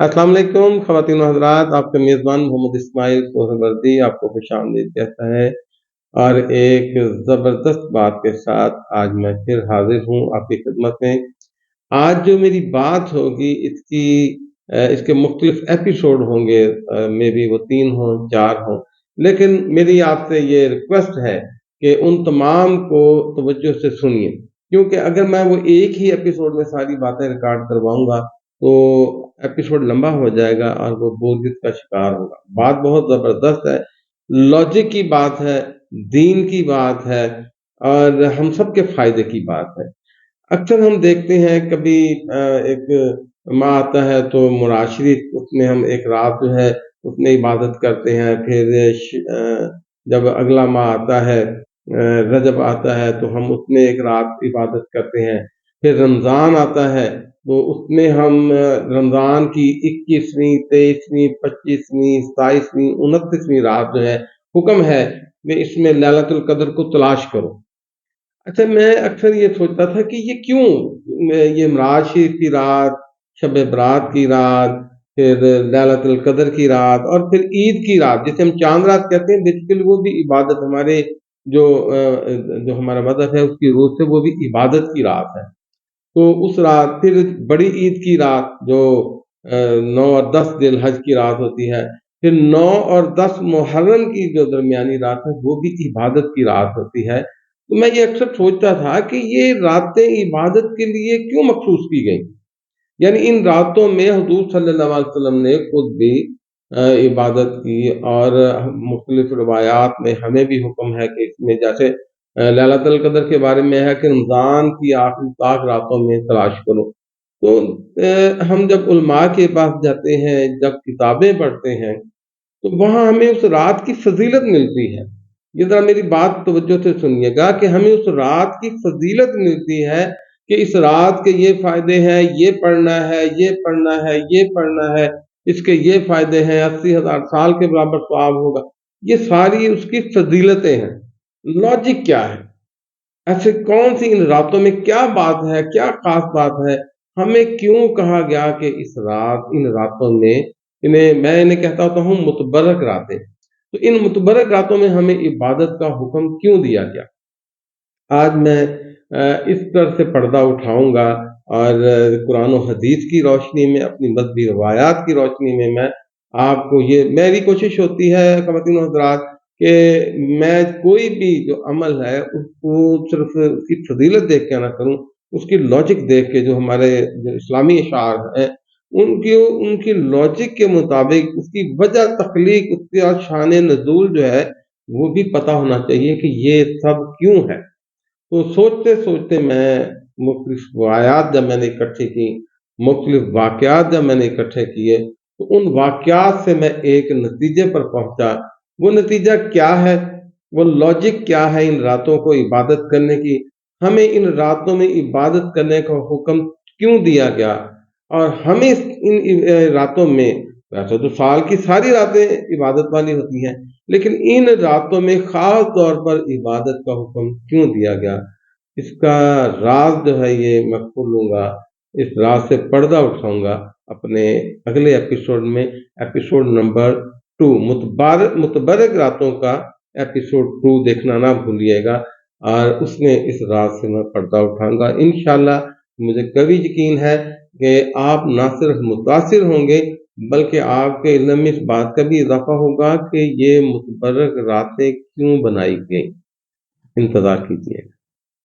अस्सलाम वालेकुम ख़वातीन व हज़रात, आपका मेज़बान मोहम्मद इस्माइल सोहरावर्दी आपको खुशामदीद कहता है और एक ज़बरदस्त बात के साथ आज मैं फिर हाज़िर हूँ आपकी खिदमत में। आज जो मेरी बात होगी इसके मुख्तलिफ एपिसोड होंगे, मे बी वो 3 हों, 4 हों, लेकिन मेरी आपसे ये रिक्वेस्ट है कि उन तमाम को तवज्जो से सुनिए, क्योंकि अगर मैं वो एक ही एपिसोड में सारी बातें रिकॉर्ड करवाऊँगा तो एपिसोड लंबा हो जाएगा और वो बोरियत का शिकार होगा। बात बहुत ज़बरदस्त है, लॉजिक की बात है, दीन की बात है और हम सब के फ़ायदे की बात है। अक्सर हम देखते हैं कभी एक माह आता है तो मुराद शरीफ उसमें हम एक रात जो है उसमें इबादत करते हैं। फिर जब अगला माह आता है, रजब आता है तो हम उसमें एक रात इबादत करते हैं। फिर रमज़ान आता है तो उसमें हम रमज़ान की 21वीं, 23वीं, 25वीं, 27वीं, 29वीं रात जो है हुक्म है कि इसमें लैलतुल कद्र को तलाश करो। अच्छा, मैं अक्सर ये सोचता था कि ये क्यों ये मिराज शरीफ की रात, शब बरात की रात, फिर लैलतुल कद्र की रात और फिर ईद की रात जिसे हम चाँद रात कहते हैं, बेसिकली वो भी इबादत हमारे जो हमारा मज़हब है उसकी रूह से वो भी इबादत की रात है। तो उस रात फिर बड़ी ईद की रात जो 9 और 10 ज़िलहज की रात होती है, फिर 9 और 10 मुहर्रम की जो दरमियानी रात है वो भी इबादत की रात होती है। तो मैं ये अक्सर सोचता था कि ये रातें इबादत के लिए क्यों मखसूस की गई? यानी इन रातों में हुज़ूर सल्लल्लाहु अलैहि वसल्लम ने खुद भी इबादत की और मुख्तलिफ रिवायात में हमें भी हुक्म है कि इसमें जैसे लैलतुल कद्र के बारे में है कि रमज़ान की आखिरी ताक रातों में तलाश करो। तो हम जब उलमा के पास जाते हैं, जब किताबें पढ़ते हैं तो वहाँ हमें उस रात की फ़ज़ीलत मिलती है। ये ज़रा मेरी बात तवज्जो से सुनिएगा कि हमें उस रात की फ़ज़ीलत मिलती है कि इस रात के ये फ़ायदे हैं, ये पढ़ना है, ये पढ़ना है, ये पढ़ना है, इसके ये फ़ायदे हैं, 80,000 साल के बराबर सवाब होगा। ये सारी उसकी फ़ज़ीलतें हैं। लॉजिक क्या है? ऐसे कौन-सी इन रातों में क्या बात है, क्या ख़ास बात है? हमें क्यों कहा गया कि इन रातों में मैं इन्हें कहता तो हूँ मुतबरक रातें। तो इन मुतबरक रातों में हमें इबादत का हुक्म क्यों दिया गया? आज मैं इस पर से पर्दा उठाऊँगा और कुरान और हदीस की रोशनी में, अपनी मज़हबी रवायात की रोशनी में मैं आपको ये मेरी कोशिश होती है ख़वातीन और हज़रात कि मैं कोई भी जो अमल है उसको सिर्फ़ उसकी फ़ज़ीलत देख के ना करूँ, उसकी लॉजिक देख के जो हमारे जो इस्लामी अशार हैं, उनकी उनकी लॉजिक के मुताबिक उसकी वजह तख़लीक़, उसका शान नुज़ूल जो है, वो भी पता होना चाहिए कि ये सब क्यों है। तो सोचते-सोचते मैं मुख़्तलिफ़ रिवायात जब मैंने इकट्ठी की, मुख़्तलिफ़ वाक़यात जब मैंने इकट्ठे किए, तो उन वाक़यात से मैं एक नतीजे पर पहुँचा। वो नतीजा क्या है? वो लॉजिक क्या है इन रातों को इबादत करने की? हमें इन रातों में इबादत करने का हुक्म क्यों दिया गया? और हमें रातों में वैसे तो साल की सारी रातें इबादत वाली होती हैं, लेकिन इन रातों में ख़ास तौर पर इबादत का हुक्म क्यों दिया गया? इसका राज़ जो है ये मैं खोलूँगा, इस राज़ से पर्दा उठाऊँगा अपने अगले एपिसोड में, एपिसोड नंबर 2 मुतबरक रातों का एपिसोड 2 देखना ना भूलिएगा और उसमें इस राज़ से मैं पर्दा उठाऊँगा। इंशाअल्लाह मुझे कभी यकीन है कि आप ना सिर्फ़ मुतासिर होंगे बल्कि आपके इल्म में इस बात का भी इज़ाफ़ा होगा कि ये मुतबरक रातें क्यों बनाई गईं। इंतज़ार कीजिए।